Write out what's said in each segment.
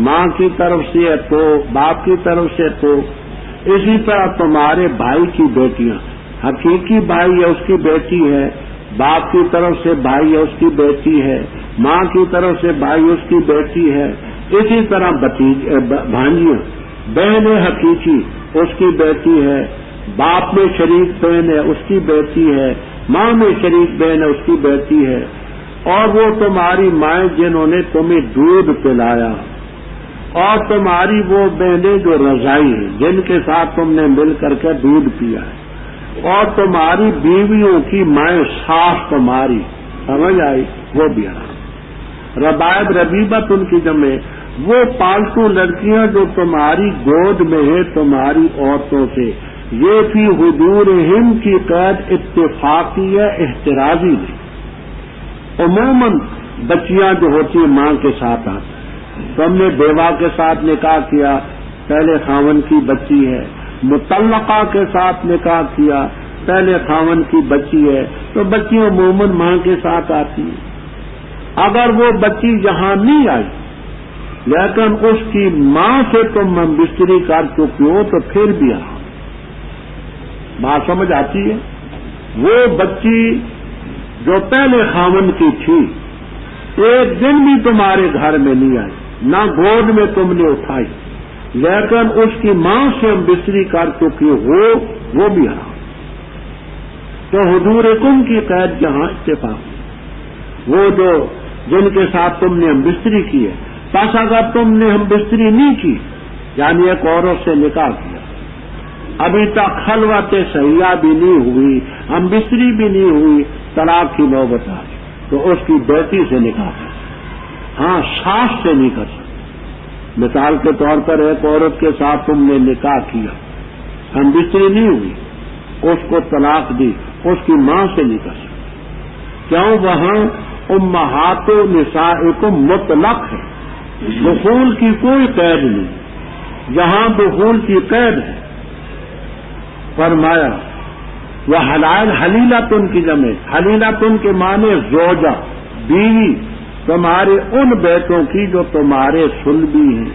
ماں کی طرف سے ہے تو باپ کی طرف سے تو اسی طرح تمہارے بھائی کی بیٹیاں، حقیقی بھائی ہے اس کی بیٹی ہے، باپ کی طرف سے بھائی ہے اس کی بیٹی ہے، ماں کی طرف سے بھائی اس کی بیٹی ہے، اسی طرح بھانجیاں، بہن حقیقی اس کی بیٹی ہے، باپ میں شریک بہن ہے اس کی بیٹی ہے، ماں میں شریک بہن ہے اس کی بیٹی ہے، اور وہ تمہاری مائیں جنہوں نے تمہیں دودھ پلایا، اور تمہاری وہ بہنیں جو رضائی ہیں جن کے ساتھ تم نے مل کر کے دودھ پیا ہے، اور تمہاری بیویوں کی مائیں ساس تمہاری، سمجھ آئی، وہ بھی حرام۔ ربائب ربیبت ان کی جمع، وہ پالتو لڑکیاں جو تمہاری گود میں ہے تمہاری عورتوں سے، یہ فی حضورہم کی قید اتفاقی ہے، احترازی نہیں۔ عموماً بچیاں جو ہوتی ہیں ماں کے ساتھ آتی، تم نے بیوہ کے ساتھ نکاح کیا، پہلے خاوند کی بچی ہے، مطلقہ کے ساتھ نکاح کیا، پہلے خاوند کی بچی ہے، تو بچی عموماً ماں کے ساتھ آتی ہے۔ اگر وہ بچی یہاں نہیں آئی لیکن اس کی ماں سے تم بستری کر چکی ہو تو پھر بھی بات سمجھ آتی ہے؟ وہ بچی جو پہلے خاوند کی تھی ایک دن بھی تمہارے گھر میں نہیں آئی، نہ گود میں تم نے اٹھائی، لیکن اس کی ماں سے بستری کر چکی ہو، وہ بھی حرام۔ تو حضورکم کی قید جہاں اتفاق، وہ جو جن کے ساتھ تم نے ہم بستری کی ہے، بس اگر تم نے ہم بستری نہیں کی یعنی ایک عورت سے نکاح کیا، ابھی تک خلوت صحیحہ بھی نہیں ہوئی، ہم بستری بھی نہیں ہوئی، طلاق کی نوبت آ گئی، تو اس کی بیٹی سے نکاح کر، ہاں ساس سے نہیں کر سکتے۔ مثال کے طور پر ایک عورت کے ساتھ تم نے نکاح کیا، ہم بستری نہیں ہوئی، اس کو طلاق دی، اس کی ماں سے نہیں کر سکتے، کیوں؟ وہاں امہات نسائکم مطلق ہے، دخول کی کوئی قید نہیں، یہاں دخول کی قید ہے۔ فرمایا وہ حلائل حلیلتن کی جمع، حلیلتن کے معنی زوجہ، بیوی، تمہارے ان بیٹوں کی جو تمہارے صلبی ہیں۔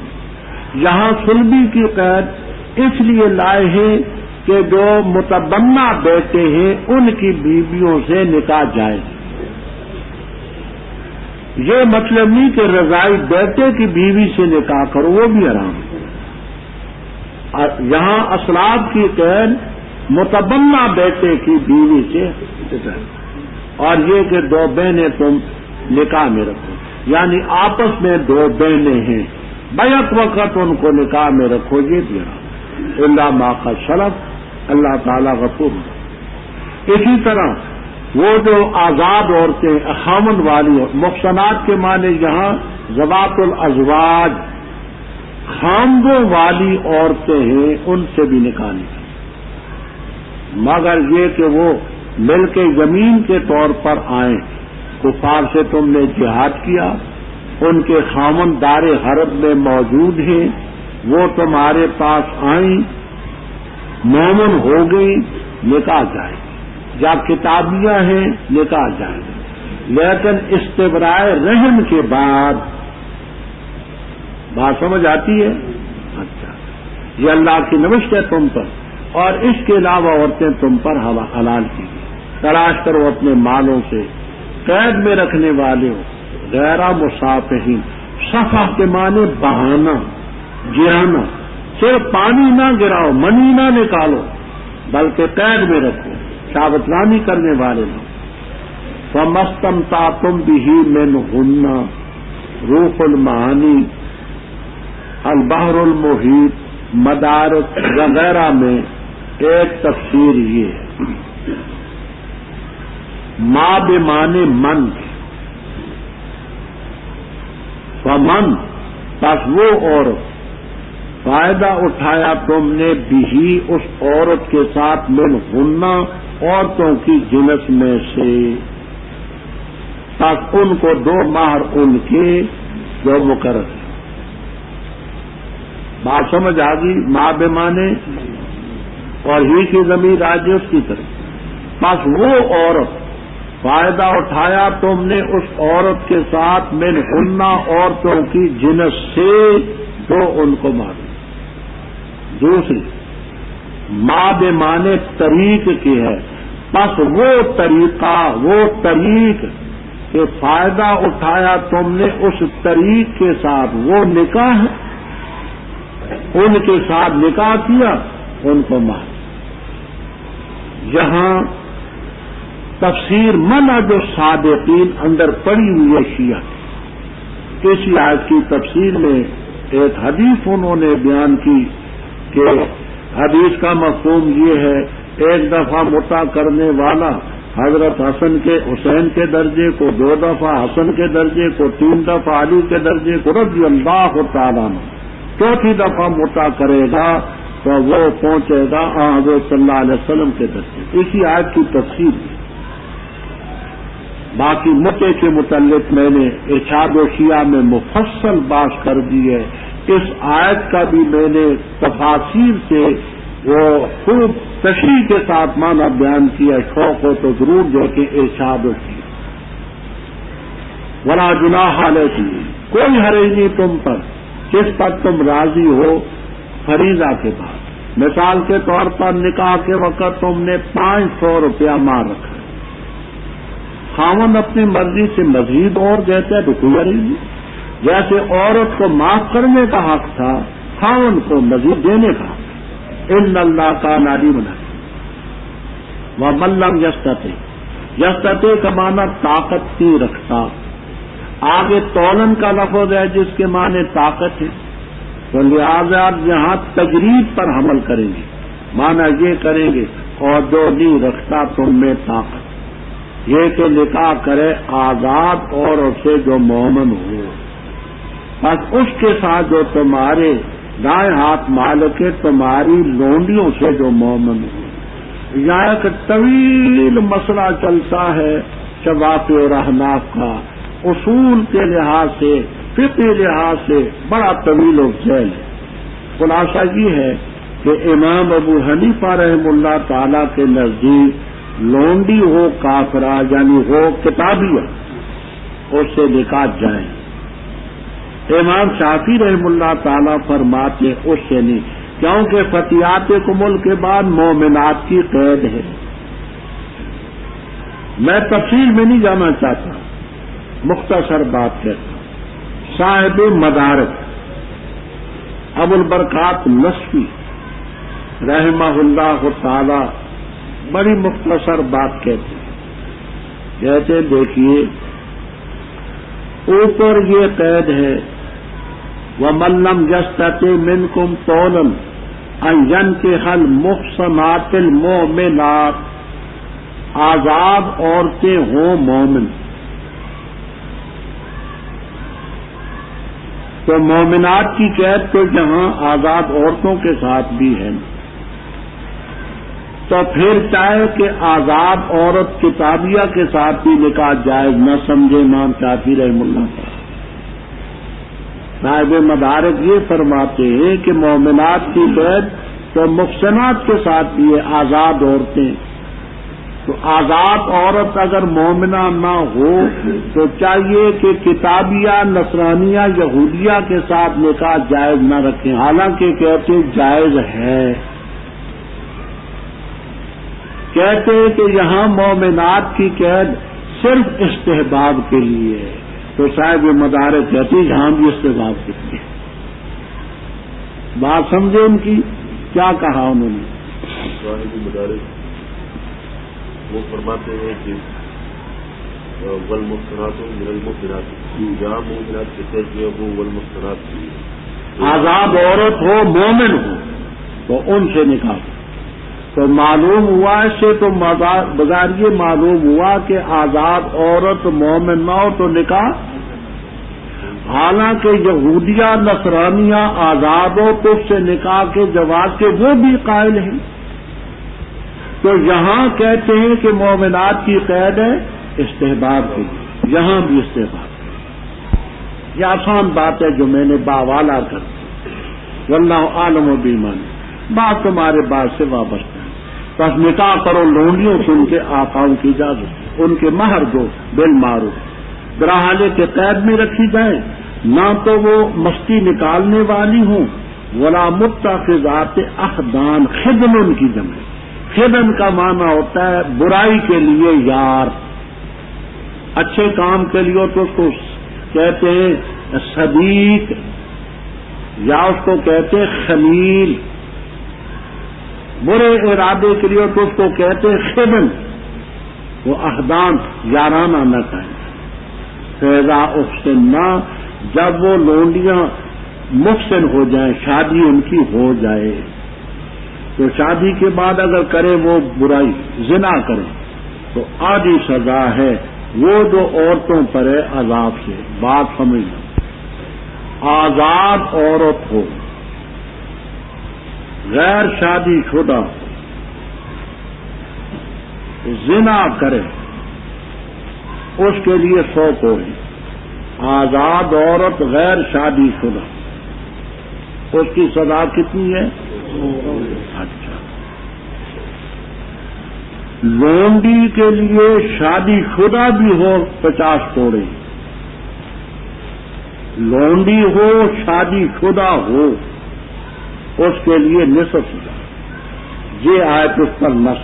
یہاں صلبی کی قید اس لیے لائے ہیں کہ جو متبنہ بیٹے ہیں ان کی بیویوں سے نکاح جائز ہے۔ یہ مطلب نہیں کہ رضائی بیٹے کی بیوی سے نکاح کرو، وہ بھی حرام ہے۔ یہاں اسلاف کی قید متبنہ بیٹے کی بیوی سے، اور یہ کہ دو بہنیں تم نکاح میں رکھو، یعنی آپس میں دو بہنیں ہیں، بیک وقت ان کو نکاح میں رکھو، یہ بھی حرام۔ اللہ ما قد سلف، اللہ تعالیٰ غفور۔ اسی طرح وہ جو آزاد عورتیں خامند والی، محصنات کے معنی یہاں ذوات الازواج، خامدوں والی عورتیں ہیں، ان سے بھی نکاح نہیں، مگر یہ کہ وہ مل کے زمین کے طور پر آئیں، کفار سے تم نے جہاد کیا، ان کے خامند دار حرب میں موجود ہیں، وہ تمہارے پاس آئیں، مومن ہو گئی، نکاح جائے، یا کتابیاں ہیں نکاح جائے، لیکن استبراء رحم کے بعد، بات سمجھ آتی ہے؟ اچھا، یہ اللہ کی نوشت ہے تم پر، اور اس کے علاوہ عورتیں تم پر حلال کی گئی، تلاش کرو اپنے مالوں سے، قید میں رکھنے والے ہو، غیر مصافحین، صفح کے معنی بہانا، گرانا، صرف پانی نہ گراؤ، منی نہ نکالو، بلکہ قید میں رکھو، شابت رانی کرنے والے لوگ۔ فَمَسْتَمْتَعْتُمْ بِهِ مِنْهُنَّ روح المعانی، البحر المحیط، مدارک وغیرہ میں ایک تفسیر یہ ہے، ما بمعنی من، فمن، پس وہ عورت، فائدہ اٹھایا تم نے بھی اس عورت کے ساتھ منہن، عورتوں کی جنس میں سے، پس ان کو دو مہر ان کے جو مقرر ہے۔ بات سمجھ آ گئی؟ ماں بمانے اور ہی کی ضمیر آج اس کی طرف، پس وہ عورت فائدہ اٹھایا تم نے اس عورت کے ساتھ من ہننا عورتوں کی جنس سے تو ان کو مارو. دوسری ماں بے معنی طریق کی ہے، بس وہ طریقہ وہ طریق کہ فائدہ اٹھایا تم نے اس طریق کے ساتھ، وہ نکاح ہے، ان کے ساتھ نکاح کیا ان کو مار. یہاں تفسیر منع جو صادقین اندر پڑی ہوئی ہے شیعہ، کسی آیت کی تفسیر میں ایک حدیث انہوں نے بیان کی کہ حدیث کا مفہوم یہ ہے، ایک دفعہ مطع کرنے والا حضرت حسن کے حسین کے درجے کو، 2 دفعہ حسن کے درجے کو، 3 دفعہ علی کے درجے کو رضی اللہ تعالیٰ عنہ، 4تھی دفعہ مطع کرے گا تو وہ پہنچے گا حضرت صلی اللہ علیہ وسلم کے درجے. اسی آیت کی تفسیر ہے. باقی مطع کے متعلق میں نے ارشاد و شیعہ میں مفصل بات کر دی ہے. اس آیت کا بھی میں نے تفاسیر سے وہ خوب تشریح کے ساتھ معنی بیان کیا. شوق ہو تو ضرور دیکھیں ارشاد و شیعہ. ولا جناح علیکم، کوئی حرج نہیں تم پر جس پر تم راضی ہو فریضہ کے بعد. مثال کے طور پر نکاح کے وقت تم نے 500 روپیہ مار رکھا، خاوند اپنی مرضی سے مزید اور دیتا ہے تو کوئی حرج نہیں. جیسے عورت کو معاف کرنے کا حق تھا، خاوند کو مزید دینے کا حق. ان اللہ کا نادی بنا ومن لم یستطع کا معنی طاقت نہیں رکھتا. آگے تولن کا لفظ ہے جس کے معنی طاقت ہے، تو لہذا یہاں تجرید پر حمل کریں گے، معنی یہ کریں گے اور جو نہیں رکھتا تم میں طاقت، یہ کہ نکاح کرے آزاد عورت سے جو مومن ہو، بس اس کے ساتھ جو تمہارے دائیں ہاتھ مالک ہے، تمہاری لونڈیوں سے جو مومن ہو. یہاں ایک طویل مسئلہ چلتا ہے شوافی اور احناف کا، اصول کے لحاظ سے فقہی لحاظ سے بڑا طویل و جیل ہے. خلاصہ یہ ہے کہ امام ابو حنیفہ رحمہ اللہ تعالی کے نزدیک لونڈی ہو کافرہ یعنی ہو کتابیہ، اس سے نکاح جائیں. امام شافعی رحمہ اللہ تعالیٰ فرماتے اس سے نہیں، کیونکہ فتیات کمل کے بعد مومنات کی قید ہے. میں تفصیل میں نہیں جانا چاہتا، مختصر بات کہتا ہوں. صاحب مدارک ابو البرکات نصفی رحمہ اللہ تعالی بڑی مختصر بات کہتے دیکھیے اوپر یہ قید ہے وَمَن لَّمْ يَسْتَطِعْ مِنكُمْ طَوْلًا أَن يَنكِحَ الْمُحْصَنَاتِ الْمُؤْمِنَاتِ، آزاد عورتیں ہوں مومن، تو مومنات کی قید تو یہاں آزاد عورتوں کے ساتھ بھی ہے، تو پھر چاہے کہ آزاد عورت کتابیہ کے ساتھ بھی نکاح جائز نہ سمجھے امام شافعی رحمہ اللہ تعالی. صاحب مدارک یہ فرماتے ہیں کہ مومنات کی قید تو محسنات کے ساتھ بھی ہے، آزاد عورتیں. تو آزاد عورت اگر مومنہ نہ ہو تو چاہیے کہ کتابیہ نصرانیہ یہودیہ کے ساتھ نکاح جائز نہ رکھیں، حالانکہ کہتے جائز ہے. کہتے ہیں کہ یہاں مومنات کی قید صرف استحباب کے لیے ہے، تو صاحب مدارک کہتے ہیں یہاں بھی استحباب کے لیے. بات سمجھے ان کی کیا کہا انہوں نے؟ صاحب مدارک وہ فرماتے ہیں کہ والمحصنات من المؤمنات، جہاں مومنات کہتے ہیں وہ والمحصنات آزاد عورت ہو مومن ہو تو ان سے نکاح. تو معلوم ہوا اس سے تو بغیر یہ معلوم ہوا کہ آزاد عورت مومن نہ ہو تو نکاح، حالانکہ یہودیہ نصرانیہ آزاد ہو تو اس سے نکاح کے جواز کے وہ بھی قائل ہیں. تو یہاں کہتے ہیں کہ مومنات کی قید ہے استحباب کی، یہاں بھی استحباب. یہ آسان بات ہے جو میں نے باوالا کر دی. واللہ عالم و بیمان، بات تمہارے بات سے وابستہ ہے. بس نکاح کرو لونڈیوں سے ان کے آقاؤں کی اجازت ہے. ان کے مہر دو بالمعروف، براحالے کے قید میں رکھی جائیں، نہ تو وہ مستی نکالنے والی ہوں، ولا متخذات اخدان، خدن کی جمع، خدن کا معنی ہوتا ہے برائی کے لیے یار، اچھے کام کے لیے تو اس کو کہتے ہیں صدیق، یا اس کو کہتے ہیں خلیل، برے ارادے کے لیے تو اس کو کہتے ہیں خدن، وہ اخدان یارانہ نہ کہیں۔ فیضا احسننا، جب وہ لونڈیاں محسن ہو جائیں، شادی ان کی ہو جائے، تو شادی کے بعد اگر کرے وہ برائی زنا کرے تو آدھی سزا ہے، وہ جو عورتوں پر ہے عذاب سے۔ بات سمجھنا، آزاد عورت ہو، غیر شادی شدہ زنا کرے، اس کے لیے 100 کوڑے۔ آزاد عورت غیر شادی شدہ، اس کی سزا کتنی ہے؟ اچھا، لونڈی کے لیے شادی شدہ بھی ہو 50 کوڑے، لونڈی ہو شادی شدہ ہو اس کے لیے نصف سزا۔ یہ آیت اس پر نص۔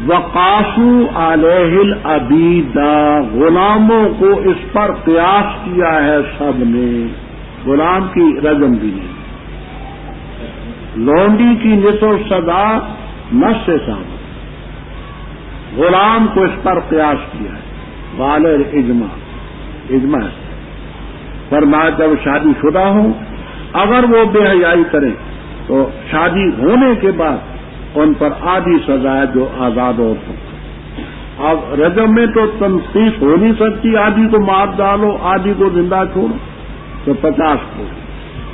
وقاسو علیہ العبیدہ، غلاموں کو اس پر قیاس کیا ہے سب نے، غلام کی رجم بھی نہیں۔ لونڈی کی نصف سزا نص سے ثابت، غلام کو اس پر قیاس کیا ہے، والر اجماع سے۔ فرمایا جب شادی شدہ ہوں، اگر وہ بے حیائی کریں تو شادی ہونے کے بعد ان پر آدھی سزا ہے جو آزاد عورتوں۔ اب رجم میں تو تنقیص ہو نہیں سکتی، آدھی کو مار ڈالو آدھی کو زندہ چھوڑو، تو 50 کو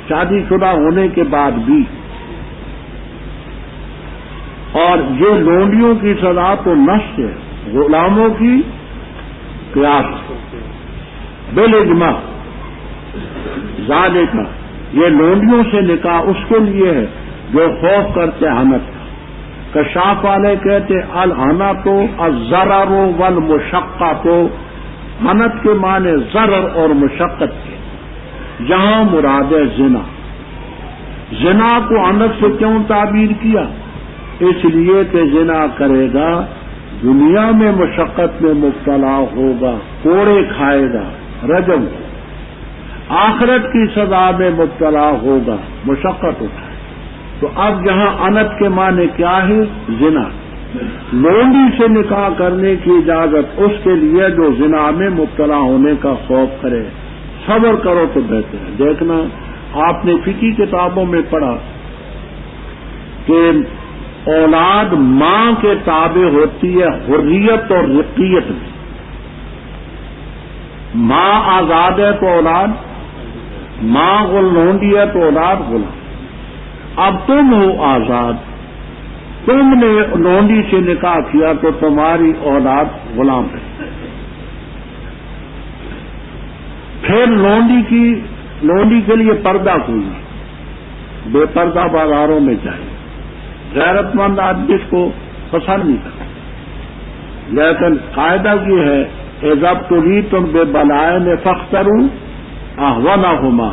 شادی شدہ ہونے کے بعد بھی۔ اور یہ لونڈیوں کی سزا تو نص ہے، غلاموں کی قیاس بالاجماع۔ ذالک، یہ لونڈیوں سے نکاح اس کے لیے ہے جو خوف کرتے حنت کا۔ کشاف والے کہتے الحنا تو الضرر والمشقت، حنت کے معنی ضرر اور مشقت کے، یہاں مراد ہے زنا۔ زنا کو حنت سے کیوں تعبیر کیا؟ اس لیے کہ زنا کرے گا دنیا میں مشقت میں مبتلا ہوگا، کوڑے کھائے گا رجم، آخرت کی سزا میں مبتلا ہوگا، مشقت اٹھائے۔ تو اب یہاں انت کے معنی کیا ہے؟ زنا۔ لونڈی سے نکاح کرنے کی اجازت اس کے لیے جو زنا میں مبتلا ہونے کا خوف کرے۔ صبر کرو تو بہتر ہے۔ دیکھنا، آپ نے فقہی کتابوں میں پڑھا کہ اولاد ماں کے تابع ہوتی ہے حریت اور رقیت میں۔ ماں آزاد ہے تو اولاد، ماں لونڈی ہے تو اولاد غلام۔ اب تم ہو آزاد، تم نے لونڈی سے نکاح کیا تو تمہاری اولاد غلام ہے۔ پھر لونڈی کے لیے پردہ کوئی نہیں، بے پردہ بازاروں میں جائے، غیرت مند آدمی اس کو پسند نہیں کرتا۔ لیکن قاعدہ یہ ہے اذب تریتم ببلائن فاختروا اهونهما،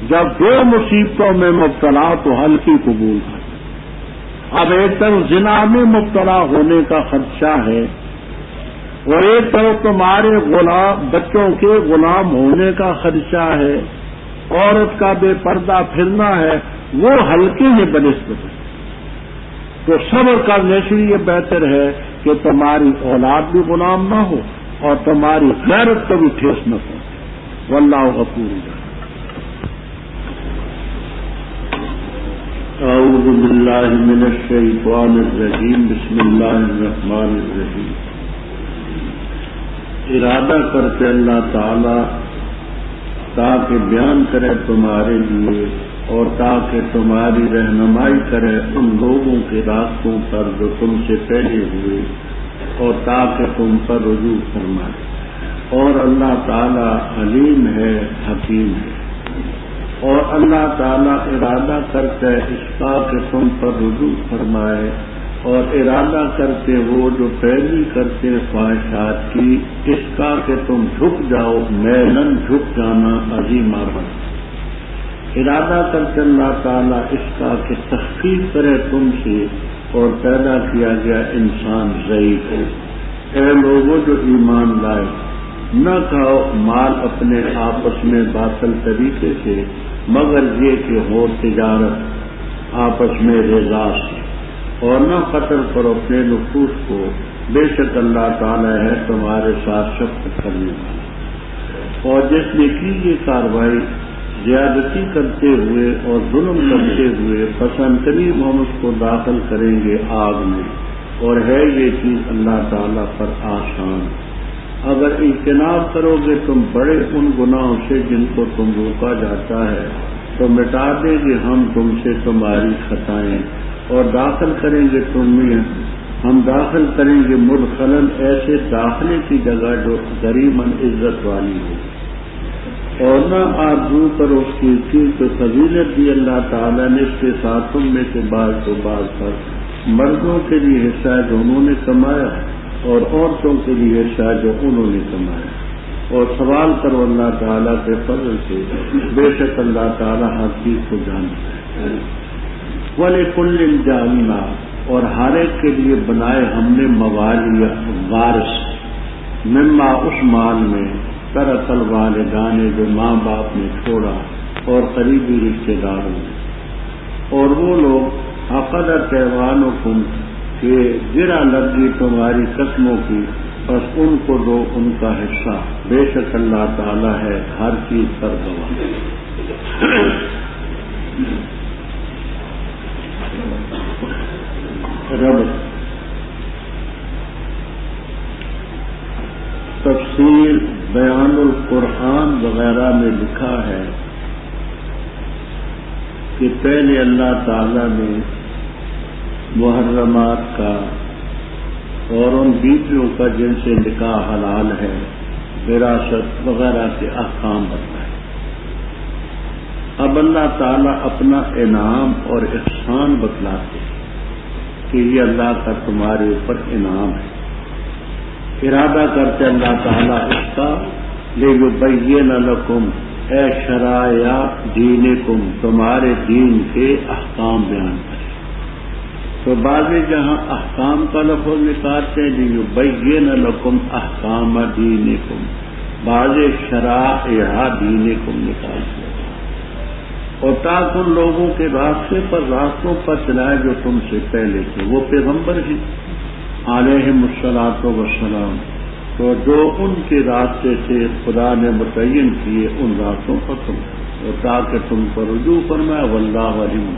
جب دو مصیبتوں میں مبتلا تو ہلکی قبول کر۔ اب ایک طرف زنا میں مبتلا ہونے کا خدشہ ہے اور ایک طرف تمہارے بچوں کے غلام ہونے کا خدشہ ہے، عورت کا بے پردہ پھرنا ہے، وہ ہلکے ہیں بنسبت، تو صبر کرنے سے یہ بہتر ہے کہ تمہاری اولاد بھی غلام نہ ہو اور تمہاری غیرت کو بھی ٹھیس نہ پہنچے۔ واللہ غفور رحیم۔ اعوذ باللہ من الشیطان الرجیم، بسم اللہ الرحمن الرحیم۔ ارادہ کرتے اللہ تعالی تاکہ بیان کرے تمہارے لیے اور تاکہ تمہاری رہنمائی کرے ان لوگوں کے راستوں پر جو تم سے پہلے ہوئے، اور تاکہ تم پر رجوع فرمائے۔ اور اللہ تعالیٰ علیم ہے، حکیم ہے، اور اللہ تعالیٰ ارادہ کرتا ہے اس کا کہ تم پر رجوع فرمائے اور ارادہ کرتے ہو جو پیروی کرتے خواہشات کی اس کا کہ تم جھک جاؤ، میلن جھک جانا عظیم مرحلہ۔ ارادہ کرتے اللہ تعالیٰ اس کا کہ تخفیف کرے تم سے، اور پیدا کیا گیا انسان ضعیف ہے۔ اے لوگوں جو ایمان لائے، نہ کھاؤ مال اپنے آپس میں باطل طریقے سے، مگر یہ کہ ہو تجارت آپس میں رضا سے، اور نہ قتل کرو اپنے نفوس کو، بے شک اللہ تعالیٰ ہے تمہارے ساتھ شفقت کرنے والا۔ اور جس نے کی یہ کارروائی زیادتی کرتے ہوئے اور ظلم کرتے ہوئے، پسند قریب ہم اس کو داخل کریں گے آگ میں، اور ہے یہ چیز اللہ تعالیٰ پر آسان۔ اگر اجتناب کرو گے تم بڑے ان گناہوں سے جن کو تم روکا جاتا ہے، تو مٹا دیں گے ہم تم سے تمہاری خطائیں، اور داخل کریں گے ہم داخل کریں گے مدخلاً ایسے داخلے کی جگہ جو غریباً عزت والی ہو۔ اور نہ آرزو کرو اس کی تو فضیلت دی اللہ تعالیٰ نے اس کے ساتھ تم میں سے بعض کو بعض پر، مردوں کے لیے حصہ ہے جو انہوں نے کمایا، اور عورتوں کے لیے حصہ ہے جو انہوں نے کمایا۔ اور سوال کرو اللہ تعالیٰ کے فضل سے، بے شک اللہ تعالیٰ ہر چیز کو جانتا ہے۔ وَلِكُلٍّ جَعَلْنَا، اور ہر ایک کے لیے بنائے ہم نے موالی وارث، مما اس مال میں ترک الوالدان جو ماں باپ نے چھوڑا، اور قریبی رشتے داروں نے، اور وہ لوگ عقدت ایمانکم کہ گرا لگی تمہاری قسموں کی، بس ان کو دو ان کا حصہ، بے شک اللہ تعالیٰ ہے ہر چیز پر گواہ۔ رب تفسیر بیان القرآن وغیرہ میں لکھا ہے کہ پہلے اللہ تعالیٰ نے محرمات کا اور ان بیویوں کا جن سے نکاح حلال ہے، وراثت وغیرہ کے احکام بتائے۔ اب اللہ تعالیٰ اپنا انعام اور احسان بتلاتے کہ یہ اللہ کا تمہارے اوپر انعام ہے۔ ارادہ کرتے اللہ تعالیٰ اس کا لِیُبَیِّنَ لَکُمْ اے شرائع دینکم، تمہارے دین کے احکام بیان کرے۔ تو بعض جہاں احکام کا لفظ نکالتے ہیں لِیُبَیِّنَ لَکُمْ احکام دینکم، بعض شرائع دینکم نکالتے ہیں، اور تاکہ ان لوگوں کے راستے پر راستوں پر چلائے جو تم سے پہلے تھے، وہ پیغمبر ہی علیہم الصلاۃ والسلام، تو جو ان کے راستے سے خدا نے متعین کیے ان راستوں پر تم، اور تاکہ تم پر رجوع فرمائے، واللہ علیم۔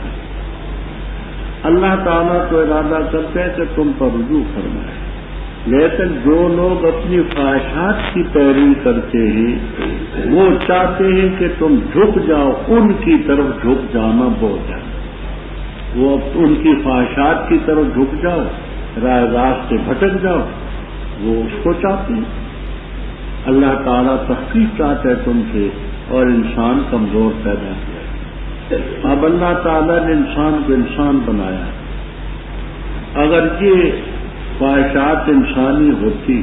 اللہ تعالیٰ تو ارادہ کرتے ہیں کہ تم پر رجوع فرمائے، لیکن جو لوگ اپنی خواہشات کی پیروی کرتے ہیں وہ چاہتے ہیں کہ تم جھک جاؤ، ان کی طرف جھک جانا بہت ہے، وہ ان کی خواہشات کی طرف جھک جاؤ، راہ راست سے بھٹک جاؤ، وہ اس کو چاہتے ہیں۔ اللہ تعالیٰ تخفیف چاہتا ہے تم سے، اور انسان کمزور پیدا کیا۔ اب اللہ تعالیٰ نے انسان کو انسان بنایا، اگر یہ خواہشات انسانی ہوتی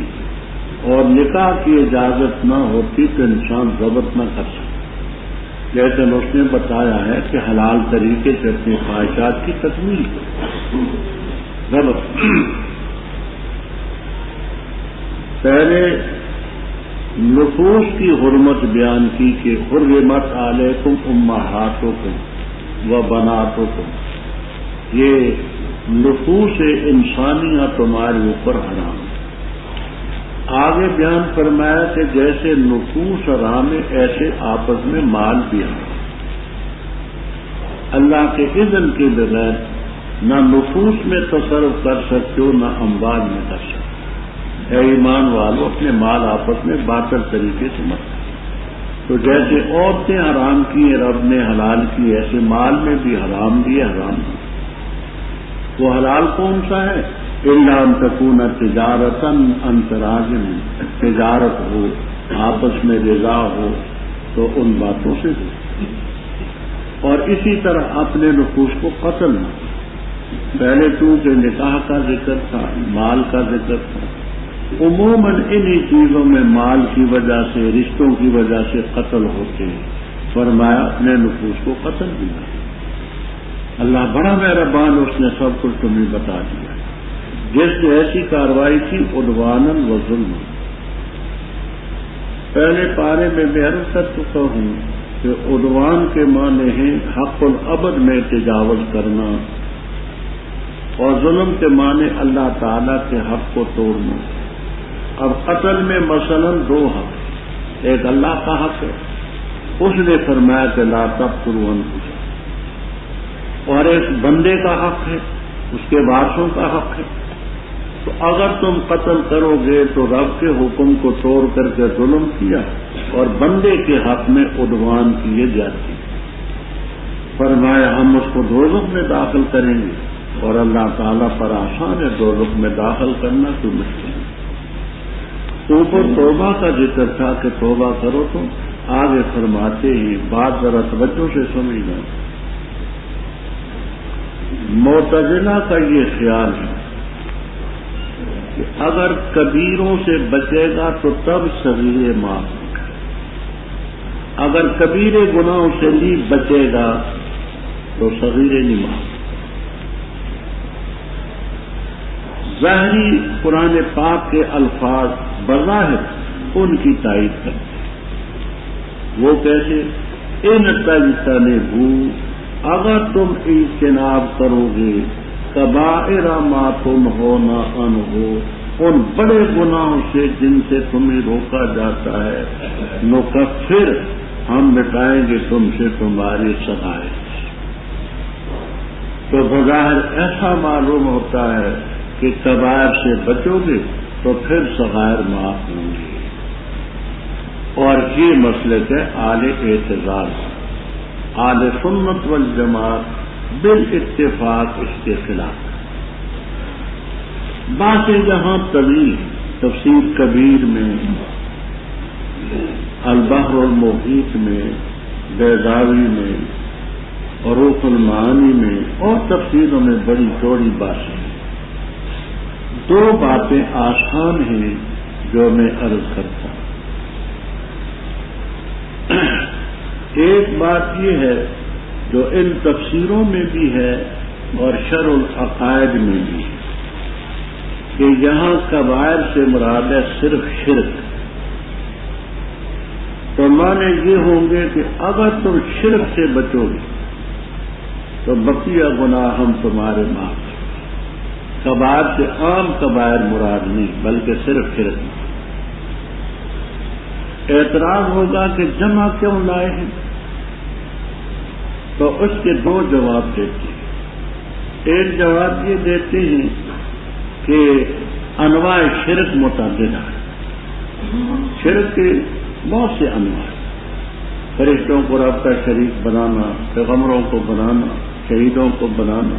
اور نکاح کی اجازت نہ ہوتی تو انسان ضبط نہ کر سکتا، لیکن اس نے بتایا ہے کہ حلال طریقے سے اپنی خواہشات کی تکمیل ضبط۔ پہلے نفوس کی حرمت بیان کی کہ حرمت علیکم امہاتکم و بناتکم، یہ نفوس انسانیہ تمہارے اوپر حرام ہے۔ آگے بیان فرمایا کہ جیسے نفوس حرام ہے ایسے آپس میں مال بھی حرام، اللہ کے اذن کے بغیر نہ نفوس میں تصرف کر سکتے ہو نہ اموال میں کر سکتے۔ اے ایمان والو، اپنے مال آپس میں باطل طریقے سے مت کرو۔ تو جیسے عورتیں حرام کی ہیں رب نے حلال کی، ایسے مال میں بھی حرام بھی حرام بھی۔ وہ حلال کون سا ہے؟ اِلَّا أَن تَكُونَ تِجَارَةً عَن تَرَاضٍ، تجارت ہو، آپس میں رضا ہو تو ان باتوں سے ہو، اور اسی طرح اپنے نفوس کو قتل نہ، پہلے چونکہ نکاح کا ذکر تھا، مال کا ذکر تھا، عموماً انہی چیزوں میں مال کی وجہ سے، رشتوں کی وجہ سے قتل ہوتے ہیں۔ فرمایا اپنے نفوس کو قتل دیا۔ اللہ بڑا مہربان، اس نے سب کچھ تمہیں بتا دیا۔ جس نے ایسی کارروائی کی عدواناً و ظلم، پہلے پارے میں میں عرض کر چکا ہوں کہ عدوان کے معنی ہیں حق الابد میں تجاوز کرنا، اور ظلم کے معنی اللہ تعالی کے حق کو توڑنا۔ اب قتل میں مثلا دو حق، ایک اللہ کا حق ہے، اس نے فرمایا کہ لا تقتلوا انفسکم، اور ایک بندے کا حق ہے، اس کے وارثوں کا حق ہے۔ تو اگر تم قتل کرو گے تو رب کے حکم کو توڑ کر کے ظلم کیا، اور بندے کے حق میں عدوان کیے جاتے۔ فرمایا ہم اس کو دوزخ میں داخل کریں گے، اور اللہ تعالیٰ پر آسان ہے دوزخ میں داخل کرنا، تو مشکل ہے۔ اوپر توبہ کا ذکر تھا کہ توبہ کرو، تو آگے فرماتے ہیں، بات ذرا توجہ سے سمجھنا۔ معتزلہ کا یہ خیال ہے کہ اگر کبیروں سے بچے گا تو تب صغیرے معاف، اگر کبیرے گناہوں سے نہیں بچے گا تو صغیرے نہیں معاف۔ ظاہری قرآن پاک کے الفاظ بظاہر ان کی تائید کرتے ہیں۔ وہ کیسے؟ ان تجتنبوا، اگر تم اجتناب کرو گے، کبائر ما تنہون عنہ، ان بڑے گناہوں سے جن سے تمہیں روکا جاتا ہے، نکفر، ہم مٹائیں گے تم سے تمہاری صغائر۔ تو بظاہر ایسا معلوم ہوتا ہے کہ کبائر سے بچو گے تو پھر صغائر معاف ہوں گے، اور یہ مسلک ہے اہل اعتزال، اہل سنت والجماعت بالاتفاق اس کے خلاف۔ باتیں یہاں طویل، تفسیر کبیر میں، البحر المحیط میں، بیضاوی میں، روح المعانی میں، اور تفسیروں میں بڑی چوڑی باتیں۔ دو باتیں آسان ہیں جو میں عرض کرتا ہوں۔ ایک بات یہ ہے جو ان تفسیروں میں بھی ہے اور شرح العقائد میں بھی ہے کہ یہاں کبائر سے مراد ہے صرف شرک۔ تو معنی یہ ہوں گے کہ اگر تم شرک سے بچو گے تو بقیہ گناہ ہم تمہارے معاف۔ کبائر سے عام کبائر مراد نہیں بلکہ صرف شرک۔ اعتراض ہوگا کہ جمع کیوں لائے ہیں؟ تو اس کے دو جواب دیتے ہیں۔ ایک جواب یہ دیتے ہیں کہ انواع شرک متعدد ہے، شرک کے بہت سے انواع، فرشتوں کو رب کا شریک بنانا، پیغمبروں کو بنانا، شہیدوں کو بنانا،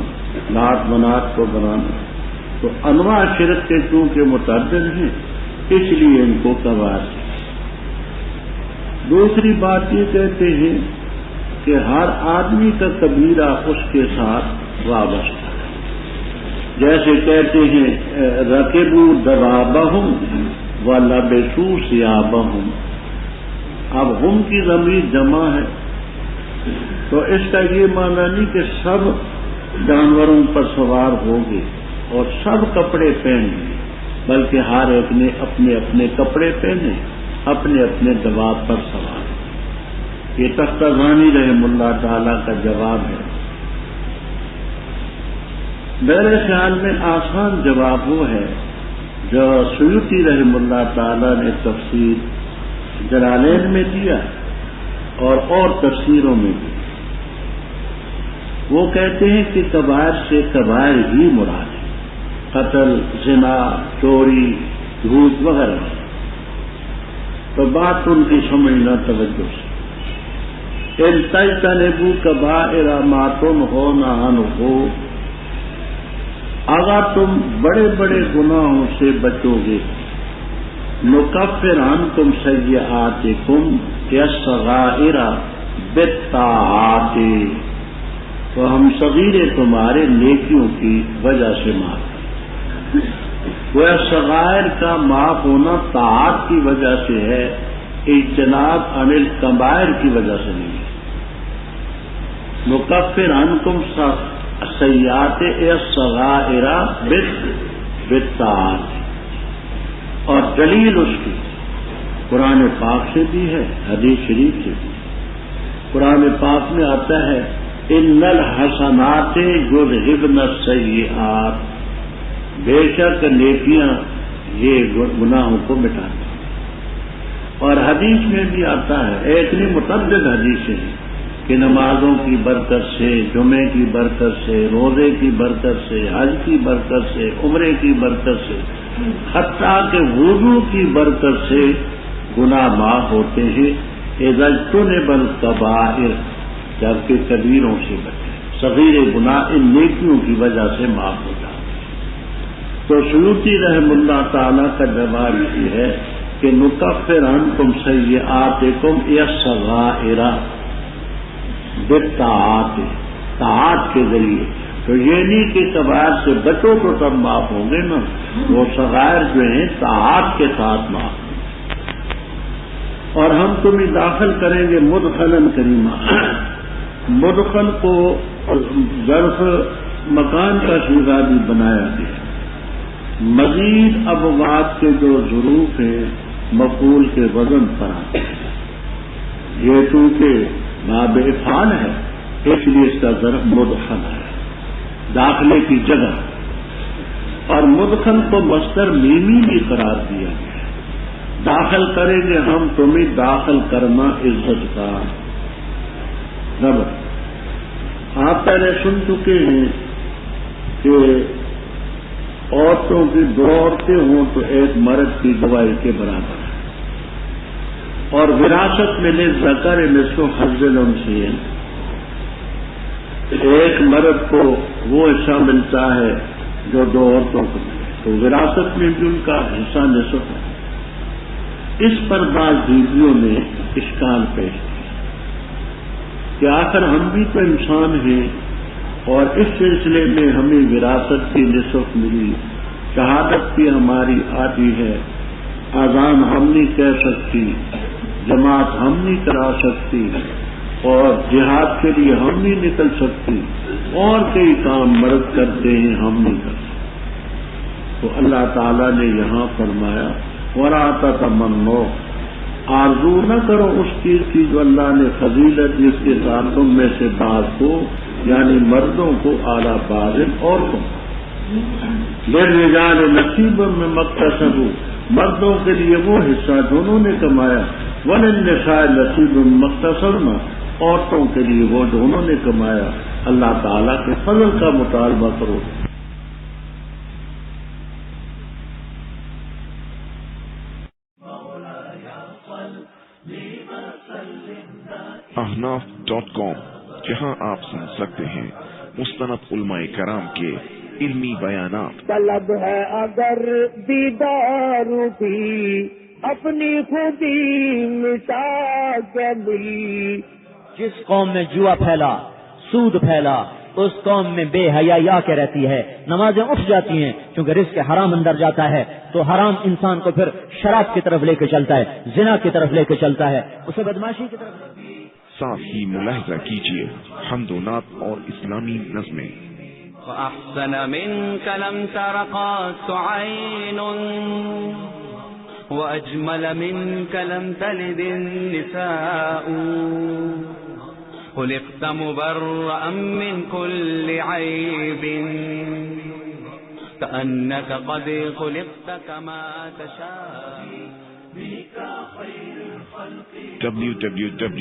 لات منات کو بنانا۔ تو انواع شرک کے چونکہ متعدد ہیں اس لیے ان کو کبائر ہے۔ دوسری بات یہ کہتے ہیں کہ ہر آدمی کا کبیرہ اس کے ساتھ وابستہ ہے۔ جیسے کہتے ہیں رکبوا دوابہم ولبسوا ثیابہم، اب ہم کی ضمیر جمع ہے تو اس کا یہ معنی نہیں کہ سب جانوروں پر سوار ہوگے اور سب کپڑے پہنے، بلکہ ہر ایک نے اپنے اپنے کپڑے پہنے، اپنے اپنے دواب پر سوار۔ یہ تختزانی رحم اللہ تعالی کا جواب ہے۔ میرے خیال میں آسان جواب وہ ہے جو سیوطی رحم اللہ تعالی نے تفسیر جلالین میں دیا اور تفسیروں میں بھی۔ وہ کہتے ہیں کہ کبائر سے کبائر ہی مراد ہے، قتل، زنا، چوری، جھوٹ وغیرہ۔ تو بات ان کی سمجھنا توجہ سے۔ ان تجتنبوا کبائر ما تنہون عنہ، اگر تم بڑے بڑے گناہوں سے بچو گے، نکفر عنکم سیئاتکم الصغائر بالطاعات، تو ہم صغیرے تمہارے نیکیوں کی وجہ سے معاف کریں. وہ صغائر کا معاف ہونا طاعت کی وجہ سے ہے، اجتناب عن الکبائر کی وجہ سے نہیں ہے. نکفر عنکم سیئات الصغائر بالطاعات، اور دلیل اس کی قرآن پاک سے بھی ہے، حدیث شریف سے بھی. قرآن پاک میں آتا ہے ان الحسنات یذہبن السیئات، بے شک نیکیاں یہ گناہوں کو مٹاتی ہیں. اور حدیث میں بھی آتا ہے، اتنی متعدد حدیثیں ہیں کہ نمازوں کی برکت سے، جمعے کی برکت سے، روزے کی برکت سے، حج کی برکت سے، عمرے کی برکت سے، حتیٰ کہ وضو کی برکت سے گناہ معاف ہوتے ہیں. اذا اجتنب الکبائر، جبکہ کبیروں سے بچے. صغیر گناہ ان نیکیوں کی وجہ سے معاف ہو جاتے ہیں. تو سیوطی رحم اللہ تعالی کا جواب یہ ہے کہ نکفر عنکم سیئاتکم الصغائر بالطاعات، طاعات کے ذریعے. تو یہ نہیں کہ کبائر سے بچو تو تب معاف ہوں گے نا، وہ صغائر جو ہیں طاعات کے ساتھ معاف. اور ہم تمہیں داخل کریں گے مدخلاً کریما. مدخل کو ظرف مکان کا صیغہ بھی بنایا گیا. مزید ابواب کے جو ظروف ہیں مفعول کے وزن پر آتے ہیں. یہ چونکہ باب افعال ہے اس لیے اس کا ظرف مدخل ہے، داخلے کی جگہ. اور مدخل کو مصدر میمی بھی قرار دیا گیا. داخل کریں گے ہم تمہیں، داخل کرنا عزت کا رب. آپ پہلے سن چکے ہیں کہ عورتوں کی 2 عورتیں ہوں تو ایک مرد کی گواہی کے برابر ہے. اور وراثت میں للذکر مثل حظ الانثیین، ایک مرد کو وہ حصہ ملتا ہے جو 2 عورتوں کو ملے، تو وراثت میں بھی ان کا حصہ نصف ہے. اس پر بعض بیویوں نے اشکال پیش کیا کہ آخر ہم بھی تو انسان ہیں اور اس سلسلے میں ہمیں وراثت کی نصف ملی، شہادت بھی ہماری آتی ہے، اذان ہم نہیں کہہ سکتی، جماعت ہم نہیں کرا سکتی، اور جہاد کے لیے ہم نہیں نکل سکتی، اور کئی کام مرد کرتے ہیں ہم نہیں کر سکتے. تو اللہ تعالیٰ نے یہاں فرمایا وَلَا تَتَمَنُّوا، آرزو نہ کرو اس چیز کی جو اللہ نے فضیلت جس کے ساتھ تم میں سے بعض کو، یعنی مردوں کو، اعلیٰ بعض عورتوں. لِلرِّجَالِ نَصِیبٌ مِّمَّا اکْتَسَبُوا، مردوں کے لیے وہ حصہ جو انہوں نے کمایا. وَلِلنِّسَاءِ نَصِیبٌ مِّمَّا اکْتَسَبْنَ، عورتوں کے لیے وہ جو انہوں نے کمایا. اللہ تعالیٰ کے فضل کا مطالبہ کرو. احناف.com، جہاں آپ سن سکتے ہیں مستند علماء کرام کے علمی بیانات. طلب ہے اگر دیدار بھی اپنی خودی مٹا کے ملی. جس قوم میں جوا پھیلا، سود پھیلا، اس قوم میں بے حیائی آ کے رہتی ہے. نمازیں اٹھ جاتی ہیں کیونکہ رزق حرام اندر جاتا ہے، تو حرام انسان کو پھر شراب کی طرف لے کے چلتا ہے، زنا کی طرف لے کے چلتا ہے، اسے بدماشی کی طرف. ساتھ ہی ملاحظہ کیجیے حمد و نعت اور اسلامی نظمیں. وَأَحْسَنَ مِنْكَ لَمْ تَرَ قَطُّ عَيْنٌ وَأَجْمَلَ مِنْكَ لَمْ تَلِدِ النِّسَاءُ خُلِقْتَ مُبَرَّأً مِنْ كُلِّ عَيْبٍ كَأَنَّكَ قَدْ خُلِقْتَ كَمَا تَشَاءُ. www.asnaf.com